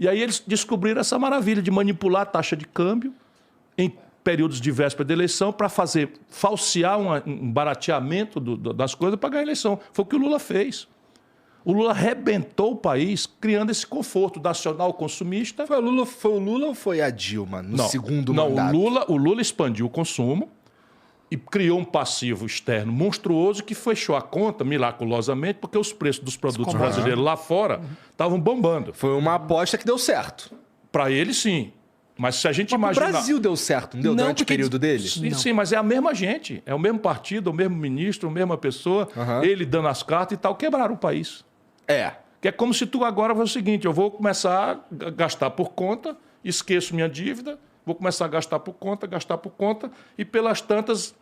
E aí eles descobriram essa maravilha de manipular a taxa de câmbio em períodos de véspera de eleição para falsear um barateamento das coisas para ganhar a eleição. Foi o que o Lula fez. O Lula arrebentou o país criando esse conforto nacional consumista. Foi o Lula ou foi a Dilma no segundo mandato? O Lula expandiu o consumo e criou um passivo externo monstruoso que fechou a conta miraculosamente porque os preços dos produtos brasileiros lá fora estavam bombando. Foi uma aposta que deu certo. Para ele, sim. Mas se a gente imaginar... O Brasil deu certo, não deu durante o período dele? Sim, mas é a mesma gente. É o mesmo partido, o mesmo ministro, a mesma pessoa. Ele dando as cartas e tal. Quebraram o país. Que é como se tu agora fosse o seguinte, eu vou começar a gastar por conta, esqueço minha dívida, vou começar a gastar por conta, e pelas tantas,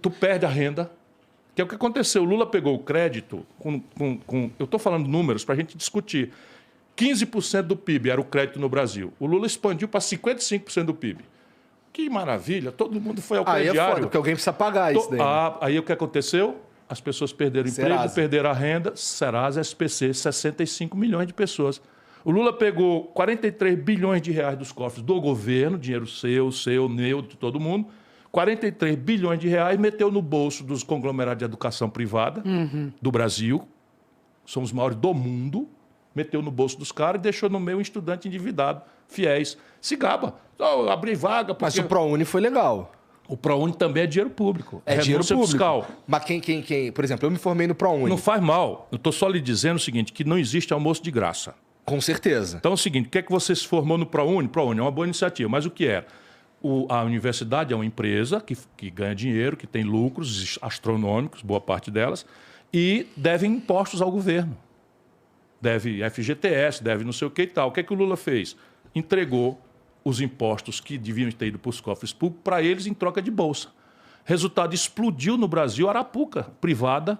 tu perde a renda. Que é o que aconteceu. O Lula pegou o crédito eu estou falando números para a gente discutir. 15% do PIB era o crédito no Brasil. O Lula expandiu para 55% do PIB. Que maravilha, todo mundo foi ao crediário. Aí é foda, porque alguém precisa pagar isso daí. Aí o que aconteceu? As pessoas perderam o emprego, perderam a renda. Serasa, SPC, 65 milhões de pessoas. O Lula pegou 43 bilhões de reais dos cofres do governo, dinheiro seu, meu, de todo mundo. 43 bilhões de reais meteu no bolso dos conglomerados de educação privada do Brasil. São os maiores do mundo. Meteu no bolso dos caras e deixou no meio um estudante endividado, fiéis. Se gaba. Abri vaga... Porque... Mas o ProUni foi legal. O ProUni também é dinheiro público. É dinheiro público. Fiscal. Mas por exemplo, eu me formei no ProUni. Não faz mal. Eu estou só lhe dizendo o seguinte, que não existe almoço de graça. Com certeza. Então é o seguinte, o que é que você se formou no ProUni? ProUni é uma boa iniciativa, mas o que é? A universidade é uma empresa que ganha dinheiro, que tem lucros astronômicos, boa parte delas, e devem impostos ao governo. Deve FGTS, deve não sei o que e tal. O que é que o Lula fez? Entregou os impostos que deviam ter ido para os cofres públicos para eles em troca de bolsa. Resultado, explodiu no Brasil Arapuca, privada,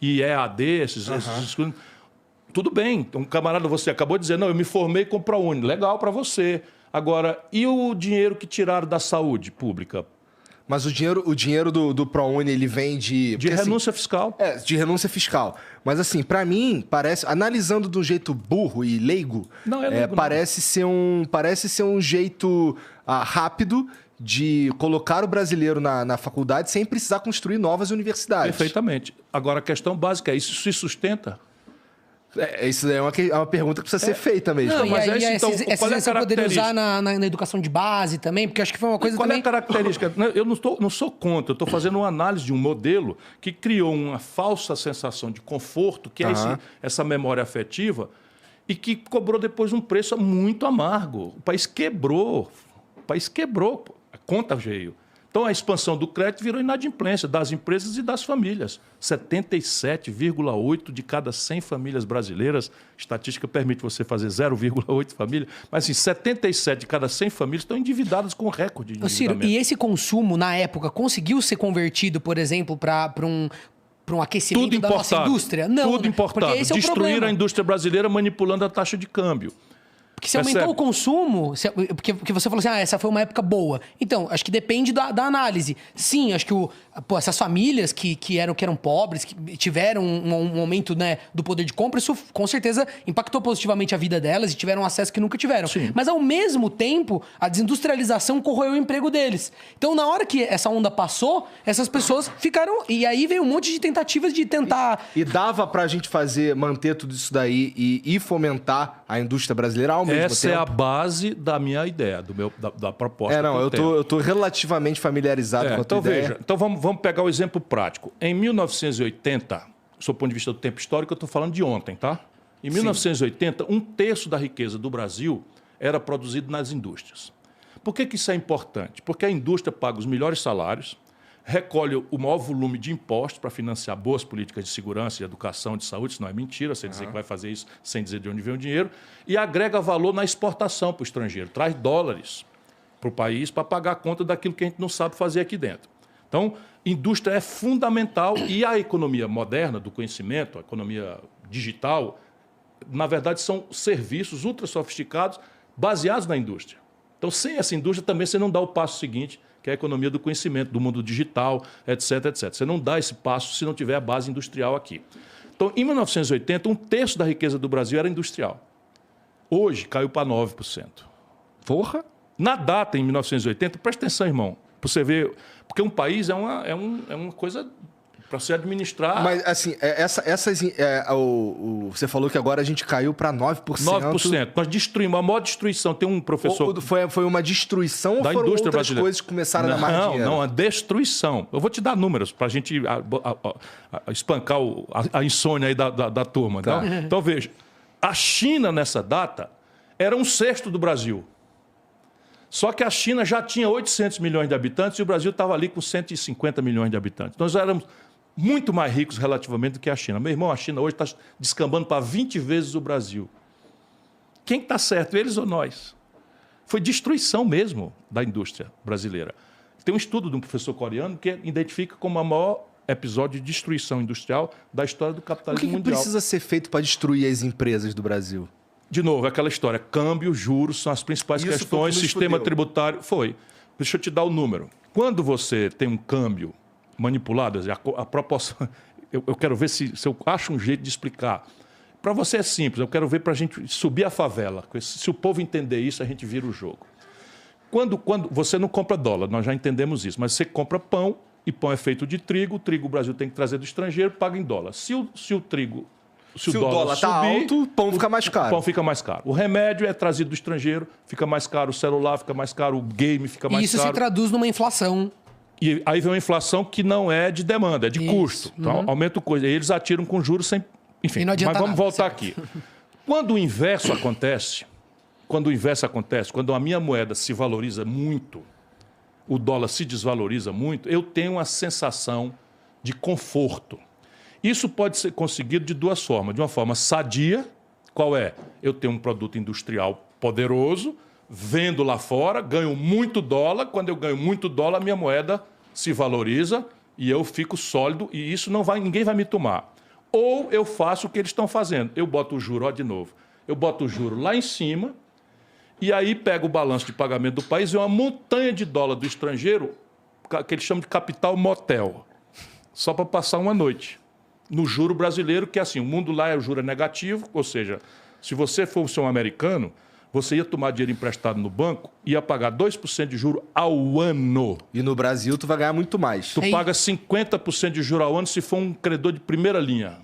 e EAD, esses tudo bem, um camarada, você acabou de dizer, não, eu me formei com o ProUni, legal para você. Agora, e o dinheiro que tiraram da saúde pública? Mas o dinheiro do ProUni, ele vem de... De renúncia fiscal. De renúncia fiscal. Mas assim, para mim, parece... Analisando do jeito burro e leigo, parece ser um jeito rápido de colocar o brasileiro na faculdade sem precisar construir novas universidades. Perfeitamente. Agora, a questão básica é, isso se sustenta? Isso é uma pergunta que precisa ser feita mesmo. Não, mas então, qual é a característica? Poderia usar na educação de base também, porque acho que foi uma coisa também... Qual é a característica? Eu não sou contra, eu estou fazendo uma análise de um modelo que criou uma falsa sensação de conforto, que é essa memória afetiva, e que cobrou depois um preço muito amargo. O país quebrou. A conta veio. Então, a expansão do crédito virou inadimplência das empresas e das famílias. 77,8 de cada 100 famílias brasileiras, estatística permite você fazer 0,8 famílias, mas assim, 77 de cada 100 famílias estão endividadas com recorde de endividamento. Ciro, e esse consumo, na época, conseguiu ser convertido, por exemplo, para um aquecimento da nossa indústria? Não, tudo importado. Esse Destruir a indústria brasileira manipulando a taxa de câmbio. Porque se aumentou o consumo, porque você falou assim, essa foi uma época boa. Então, acho que depende da análise. Sim, acho que essas famílias que eram pobres, que tiveram um aumento, né, do poder de compra, isso com certeza impactou positivamente a vida delas e tiveram acesso que nunca tiveram. Sim. Mas, ao mesmo tempo, a desindustrialização corroeu o emprego deles. Então, na hora que essa onda passou, essas pessoas ficaram... E aí veio um monte de tentativas de tentar... E dava pra gente manter tudo isso daí e fomentar a indústria brasileira ao mesmo tempo? Essa é a base da minha ideia, da proposta. Eu tô relativamente familiarizado com a tua ideia. Veja, então vamos pegar o exemplo prático. Em 1980, do ponto de vista do tempo histórico, eu estou falando de ontem, tá? Em 1980, 1/3 da riqueza do Brasil era produzido nas indústrias. Por que isso é importante? Porque a indústria paga os melhores salários, recolhe o maior volume de impostos para financiar boas políticas de segurança, de educação, de saúde, isso não é mentira, você dizer que vai fazer isso sem dizer de onde vem o dinheiro, e agrega valor na exportação para o estrangeiro, traz dólares para o país para pagar a conta daquilo que a gente não sabe fazer aqui dentro. Então, indústria é fundamental e a economia moderna do conhecimento, a economia digital, na verdade são serviços ultra sofisticados baseados na indústria. Então, sem essa indústria também você não dá o passo seguinte, que é a economia do conhecimento, do mundo digital, etc, etc. Você não dá esse passo se não tiver a base industrial aqui. Então, em 1980, 1/3 da riqueza do Brasil era industrial. Hoje caiu para 9%. Porra! Na data, em 1980, presta atenção, irmão, para você ver, porque um país é uma coisa para se administrar. Mas, assim, você falou que agora a gente caiu para 9%. 9%. Nós destruímos, a maior destruição. Tem um professor... Foi uma destruição da ou foram indústria outras brasileira. Coisas que começaram a dar mais dinheiro? Não, a destruição. Eu vou te dar números para a gente espancar a insônia aí da turma. Tá. Então, veja, a China, nessa data, era 1/6 do Brasil. Só que a China já tinha 800 milhões de habitantes e o Brasil estava ali com 150 milhões de habitantes. Nós éramos muito mais ricos relativamente do que a China. Meu irmão, a China hoje está descambando para 20 vezes o Brasil. Quem está certo, eles ou nós? Foi destruição mesmo da indústria brasileira. Tem um estudo de um professor coreano que identifica como o maior episódio de destruição industrial da história do capitalismo mundial. O que precisa ser feito para destruir as empresas do Brasil? De novo, aquela história, câmbio, juros são as principais questões, sistema tributário. Deixa eu te dar o número. Quando você tem um câmbio manipulado, a proporção... Eu quero ver se eu acho um jeito de explicar. Para você é simples, eu quero ver para a gente subir a favela. Se o povo entender isso, a gente vira o jogo. Quando você não compra dólar, nós já entendemos isso, mas você compra pão, e pão é feito de trigo, o trigo o Brasil tem que trazer do estrangeiro, paga em dólar. Se o dólar está alto, o pão fica mais caro. O pão fica mais caro. O remédio é trazido do estrangeiro, fica mais caro, o celular fica mais caro, o game fica mais caro. E isso se traduz numa inflação. E aí vem uma inflação que não é de demanda, é de custo. Então, aumenta o custo. E eles atiram com juros sem... Enfim, mas vamos voltar aqui. Quando o inverso acontece, quando a minha moeda se valoriza muito, o dólar se desvaloriza muito, eu tenho uma sensação de conforto. Isso pode ser conseguido de duas formas. De uma forma sadia, qual é? Eu tenho um produto industrial poderoso, vendo lá fora, ganho muito dólar. Quando eu ganho muito dólar, a minha moeda se valoriza e eu fico sólido e isso ninguém vai me tomar. Ou eu faço o que eles estão fazendo. Eu boto o juro, de novo. Eu boto o juro lá em cima e aí pego o balanço de pagamento do país e uma montanha de dólar do estrangeiro, que eles chamam de capital motel, só para passar uma noite. No juro brasileiro, que é assim, o mundo lá o juro é negativo, ou seja, se você fosse um americano, você ia tomar dinheiro emprestado no banco e ia pagar 2% de juro ao ano. E no Brasil tu vai ganhar muito mais. Tu paga 50% de juro ao ano se for um credor de primeira linha.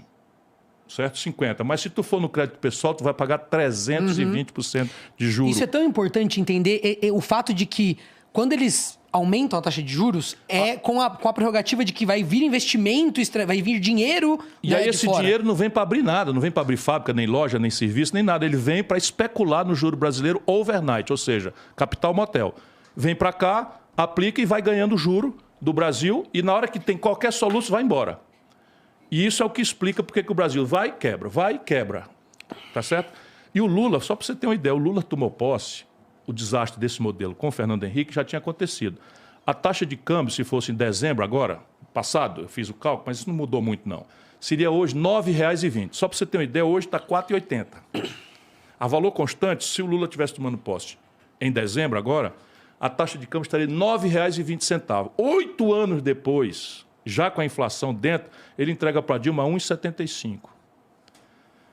Certo? 50%. Mas se tu for no crédito pessoal, tu vai pagar 320% de juros. Isso é tão importante entender o fato de que quando eles aumentam a taxa de juros, com a prerrogativa de que vai vir investimento, vai vir dinheiro. E aí esse dinheiro não vem para abrir nada, não vem para abrir fábrica, nem loja, nem serviço, nem nada. Ele vem para especular no juro brasileiro overnight, ou seja, capital motel. Vem para cá, aplica e vai ganhando juro do Brasil e na hora que tem qualquer soluço, vai embora. E isso é o que explica porque que o Brasil vai e quebra. Tá certo? E o Lula, só para você ter uma ideia, o Lula tomou posse. O desastre desse modelo com o Fernando Henrique já tinha acontecido. A taxa de câmbio, se fosse em dezembro agora, passado, eu fiz o cálculo, mas isso não mudou muito não. Seria hoje R$ 9,20. Só para você ter uma ideia, hoje está R$ 4,80. A valor constante, se o Lula tivesse tomando posse em dezembro agora, a taxa de câmbio estaria R$ 9,20. 8 anos depois, já com a inflação dentro, ele entrega para Dilma 1,75.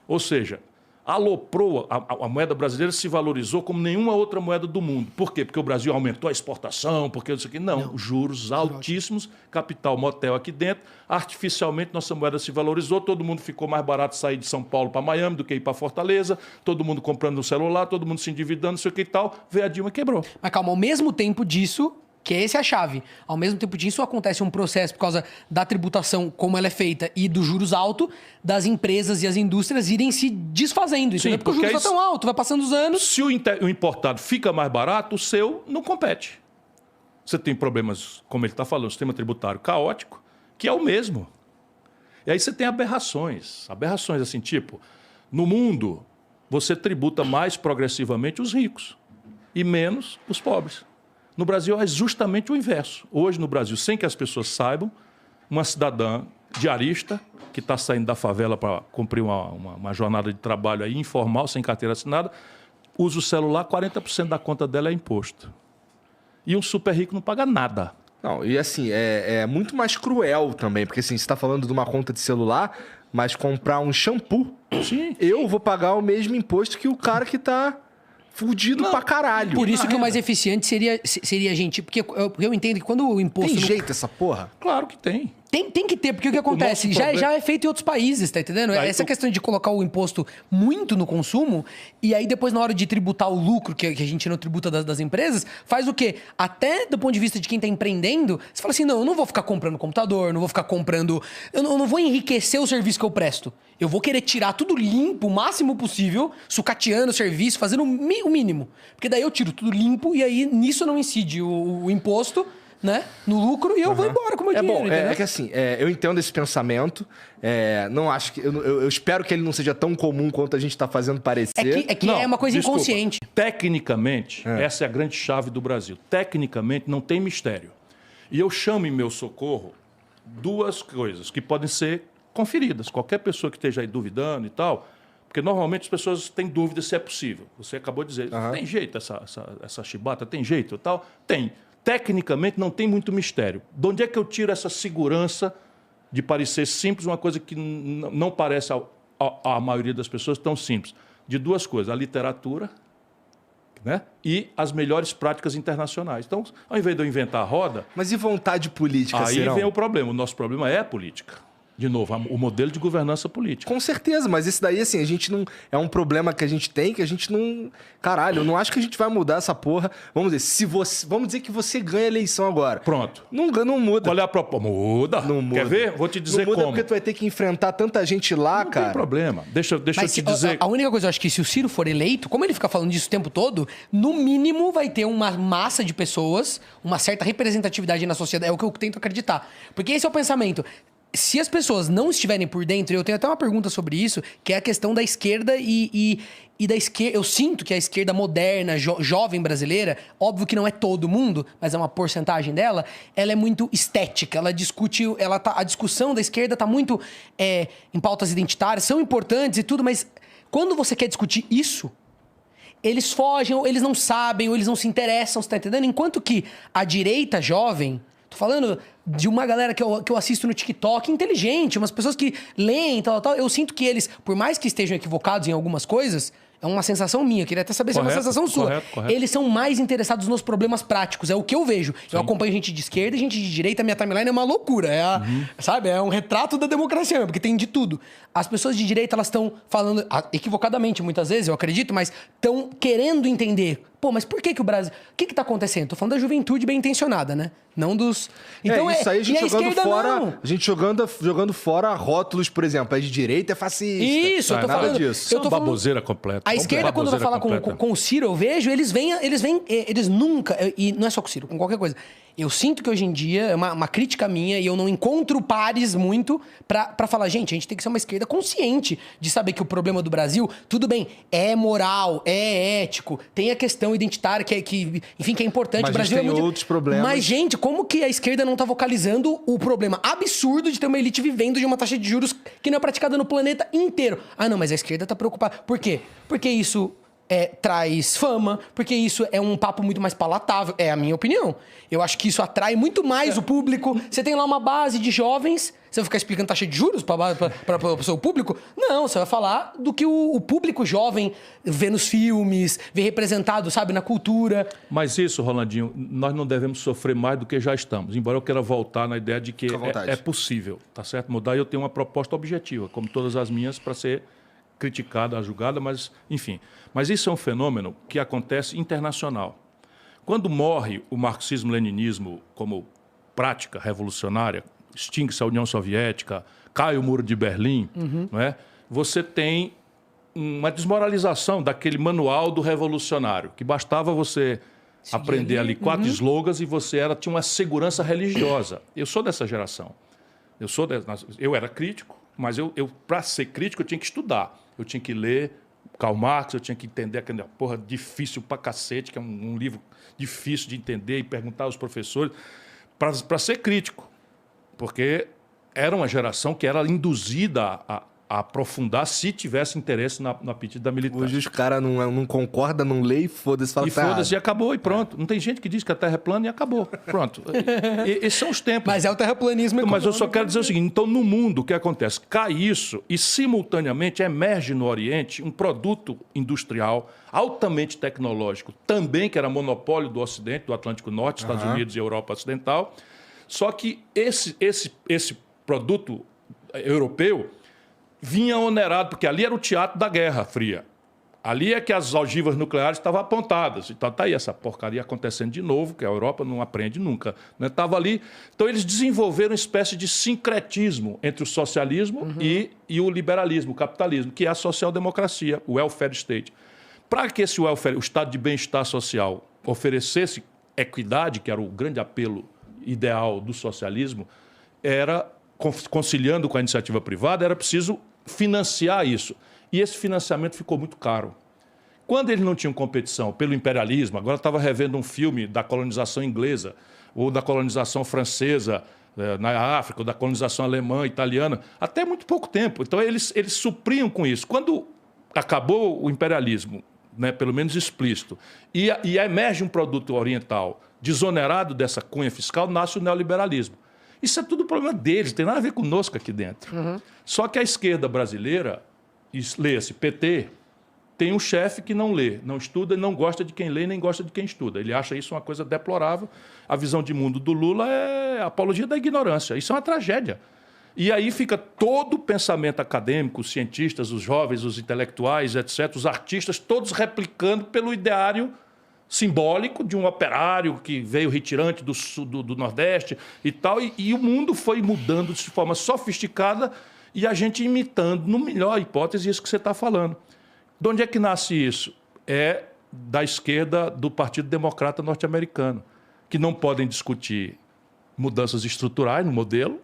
Ou seja, aloprou, a moeda brasileira se valorizou como nenhuma outra moeda do mundo. Por quê? Porque o Brasil aumentou a exportação, porque isso aqui. Não, juros altíssimos, capital motel aqui dentro. Artificialmente, nossa moeda se valorizou, todo mundo ficou mais barato sair de São Paulo para Miami do que ir para Fortaleza, todo mundo comprando um celular, todo mundo se endividando, não sei o que e tal. Veio a Dilma e quebrou. Mas calma, ao mesmo tempo disso... Que essa é a chave. Ao mesmo tempo disso, acontece um processo por causa da tributação, como ela é feita, e dos juros altos, das empresas e as indústrias irem se desfazendo. Sim, porque o juros está tão alto, vai passando os anos. Se o importado fica mais barato, o seu não compete. Você tem problemas, como ele está falando, sistema tributário caótico, que é o mesmo. E aí você tem aberrações. Aberrações assim, tipo, no mundo, você tributa mais progressivamente os ricos e menos os pobres. No Brasil é justamente o inverso. Hoje, no Brasil, sem que as pessoas saibam, uma cidadã diarista que está saindo da favela para cumprir uma jornada de trabalho aí informal, sem carteira assinada, usa o celular, 40% da conta dela é imposto. E um super rico não paga nada. Não, e assim, é muito mais cruel também, porque assim, você está falando de uma conta de celular, mas comprar um shampoo, Sim. eu vou pagar o mesmo imposto que o cara que tá fudido pra caralho. Por isso que o mais eficiente seria a gente... Porque eu entendo que quando o imposto... Tem jeito essa porra? Claro que tem. Tem que ter, porque o que acontece? Já é feito em outros países, tá entendendo? Essa questão de colocar o imposto muito no consumo, e aí depois na hora de tributar o lucro, que a gente não tributa das empresas, faz o quê? Até do ponto de vista de quem tá empreendendo, você fala assim, não, eu não vou ficar comprando computador, não vou ficar comprando... Eu não vou enriquecer o serviço que eu presto. Eu vou querer tirar tudo limpo, o máximo possível, sucateando o serviço, fazendo o mínimo. Porque daí eu tiro tudo limpo, e aí nisso não incide o imposto... Né? No lucro, e eu vou embora com o meu dinheiro. É que assim, eu entendo esse pensamento. Não acho que. Eu espero que ele não seja tão comum quanto a gente está fazendo parecer. É uma coisa inconsciente. Tecnicamente, essa é a grande chave do Brasil. Tecnicamente, não tem mistério. E eu chamo em meu socorro duas coisas que podem ser conferidas. Qualquer pessoa que esteja aí duvidando e tal. Porque normalmente as pessoas têm dúvida se é possível. Você acabou de dizer, tem jeito essa chibata? Tem jeito e tal? Tem. Tecnicamente, não tem muito mistério. De onde é que eu tiro essa segurança de parecer simples, uma coisa que não parece à maioria das pessoas tão simples? De duas coisas, a literatura, né? E as melhores práticas internacionais. Então, ao invés de eu inventar a roda... Mas e vontade política, aí vem o problema. O nosso problema é a política. De novo, o modelo de governança política. Com certeza, mas isso daí, assim, a gente não... É um problema que a gente tem, que a gente não... Caralho, eu não acho que a gente vai mudar essa porra. Vamos dizer que você ganha a eleição agora. Pronto. Não muda. Qual é a proposta? Muda. Não muda. Quer ver? Vou te dizer não muda como. Porque tu vai ter que enfrentar tanta gente lá, cara. Não tem problema. Deixa eu te dizer... A única coisa, eu acho que se o Ciro for eleito, como ele fica falando disso o tempo todo, no mínimo vai ter uma massa de pessoas, uma certa representatividade na sociedade. É o que eu tento acreditar. Porque esse é o pensamento... Se as pessoas não estiverem por dentro, eu tenho até uma pergunta sobre isso, que é a questão da esquerda e da esquerda. Eu sinto que a esquerda moderna, jovem brasileira, óbvio que não é todo mundo, mas é uma porcentagem dela, ela é muito estética. Ela discute, a discussão da esquerda está muito em pautas identitárias, são importantes e tudo, mas quando você quer discutir isso, eles fogem, ou eles não sabem, ou eles não se interessam, você tá entendendo? Enquanto que a direita jovem... Tô falando de uma galera que eu assisto no TikTok, inteligente, umas pessoas que leem e tal. Eu sinto que eles, por mais que estejam equivocados em algumas coisas, é uma sensação minha, eu queria até saber se é uma sensação sua. Correto. Eles são mais interessados nos problemas práticos, é o que eu vejo. Sim. Eu acompanho gente de esquerda e gente de direita, minha timeline é uma loucura. Sabe? É um retrato da democracia, porque tem de tudo. As pessoas de direita, elas estão falando, equivocadamente muitas vezes, eu acredito, mas estão querendo entender. Pô, mas por que o Brasil... O que tá acontecendo? Tô falando da juventude bem intencionada, né? Não dos... Então isso aí a gente jogando fora... Não. A gente jogando fora rótulos, por exemplo. É de direita, é fascista. Isso, eu tô falando disso. Eu tô baboseira completa. A esquerda, quando vai falar com o Ciro, eu vejo, eles nunca... E não é só com o Ciro, com qualquer coisa. Eu sinto que hoje em dia, é uma crítica minha, e eu não encontro pares muito pra falar, gente, a gente tem que ser uma esquerda consciente de saber que o problema do Brasil, tudo bem, é moral, é ético, tem a questão identitária que enfim, que é importante. Mas o Brasil tem outros problemas. Mas, gente, como que a esquerda não tá vocalizando o problema absurdo de ter uma elite vivendo de uma taxa de juros que não é praticada no planeta inteiro? Ah, não, mas a esquerda tá preocupada. Por quê? Porque isso... traz fama, porque isso é um papo muito mais palatável. É a minha opinião. Eu acho que isso atrai muito mais o público. Você tem lá uma base de jovens, você vai ficar explicando taxa de juros para o seu público? Não, você vai falar do que o público jovem vê nos filmes, vê representado, sabe, na cultura. Mas isso, Rolandinho, nós não devemos sofrer mais do que já estamos. Embora eu queira voltar na ideia de que é possível, tá certo? Mudar, eu tenho uma proposta objetiva, como todas as minhas, para ser criticada, julgada, mas, enfim. Mas isso é um fenômeno que acontece internacional. Quando morre o marxismo-leninismo como prática revolucionária, extingue-se a União Soviética, cai o Muro de Berlim, não é? Você tem uma desmoralização daquele manual do revolucionário, que bastava você aprender ali 4 slogans e você tinha uma segurança religiosa. Eu sou dessa geração. Eu era crítico, mas para ser crítico eu tinha que estudar. Eu tinha que ler Karl Marx, eu tinha que entender aquela porra difícil pra cacete, que é um livro difícil de entender e perguntar aos professores, para ser crítico. Porque era uma geração que era induzida a aprofundar se tivesse interesse no apetite da militância. Hoje os caras não concordam, não lê e foda-se. E foda-se, e acabou, e pronto. Não tem gente que diz que a Terra é plana e acabou. Pronto. Esses são os tempos. Mas é o terraplanismo econômico. Mas eu só quero dizer o seguinte, então no mundo o que acontece? Cai isso e simultaneamente emerge no Oriente um produto industrial altamente tecnológico, também que era monopólio do Ocidente, do Atlântico Norte, Estados Unidos e Europa Ocidental. Só que esse produto europeu vinha onerado, porque ali era o teatro da Guerra Fria. Ali é que as ogivas nucleares estavam apontadas. Então está aí essa porcaria acontecendo de novo, que a Europa não aprende nunca. Estava ali. Então eles desenvolveram uma espécie de sincretismo entre o socialismo e o liberalismo, o capitalismo, que é a social-democracia, o welfare state. Para que esse welfare, o estado de bem-estar social, oferecesse equidade, que era o grande apelo ideal do socialismo, era, conciliando com a iniciativa privada, era preciso financiar isso. E esse financiamento ficou muito caro. Quando eles não tinham competição pelo imperialismo, agora estava revendo um filme da colonização inglesa ou da colonização francesa na África, ou da colonização alemã, italiana, até muito pouco tempo. Então eles supriam com isso. Quando acabou o imperialismo, pelo menos explícito, e emerge um produto oriental desonerado dessa cunha fiscal, nasce o neoliberalismo. Isso é tudo problema deles, não tem nada a ver conosco aqui dentro. Só que a esquerda brasileira, lê-se PT, tem um chefe que não lê, não estuda, não gosta de quem lê, nem gosta de quem estuda. Ele acha isso uma coisa deplorável. A visão de mundo do Lula é a apologia da ignorância. Isso é uma tragédia. E aí fica todo o pensamento acadêmico, os cientistas, os jovens, os intelectuais, etc., os artistas, todos replicando pelo ideário simbólico de um operário que veio retirante do sul, do Nordeste e tal, e o mundo foi mudando de forma sofisticada e a gente imitando, no melhor hipótese, isso que você está falando. De onde é que nasce isso? É da esquerda do Partido Democrata Norte-Americano, que não podem discutir mudanças estruturais no modelo,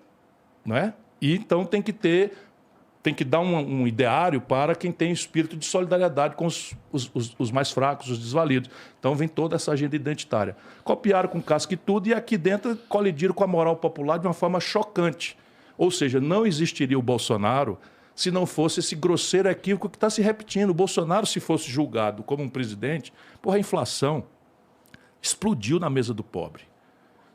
não é? E então tem que dar um ideário para quem tem espírito de solidariedade com os mais fracos, os desvalidos. Então vem toda essa agenda identitária. Copiaram com casca e tudo e aqui dentro colidiram com a moral popular de uma forma chocante. Ou seja, não existiria o Bolsonaro se não fosse esse grosseiro equívoco que está se repetindo. O Bolsonaro, se fosse julgado como um presidente, a inflação explodiu na mesa do pobre.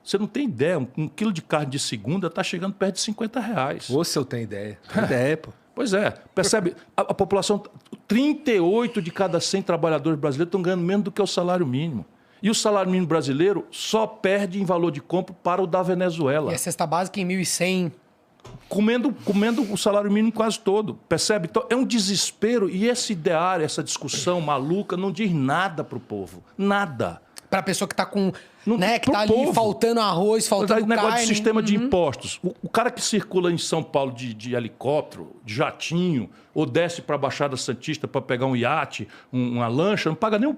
Você não tem ideia, um quilo de carne de segunda está chegando perto de R$50. Ou se eu tenho ideia. Tem ideia, pô. Pois é. Percebe? A população, 38 de cada 100 trabalhadores brasileiros estão ganhando menos do que o salário mínimo. E o salário mínimo brasileiro só perde em valor de compra para o da Venezuela. E a cesta básica em 1.100. Comendo o salário mínimo quase todo. Percebe? Então, é um desespero. E esse ideário, essa discussão maluca, não diz nada para o povo. Nada. Para a pessoa que está com... Não, que está ali povo. Faltando arroz, faltando carne. Negócio de sistema de impostos. O cara que circula em São Paulo de helicóptero, de jatinho, ou desce para a Baixada Santista para pegar um iate, uma lancha, não paga nem um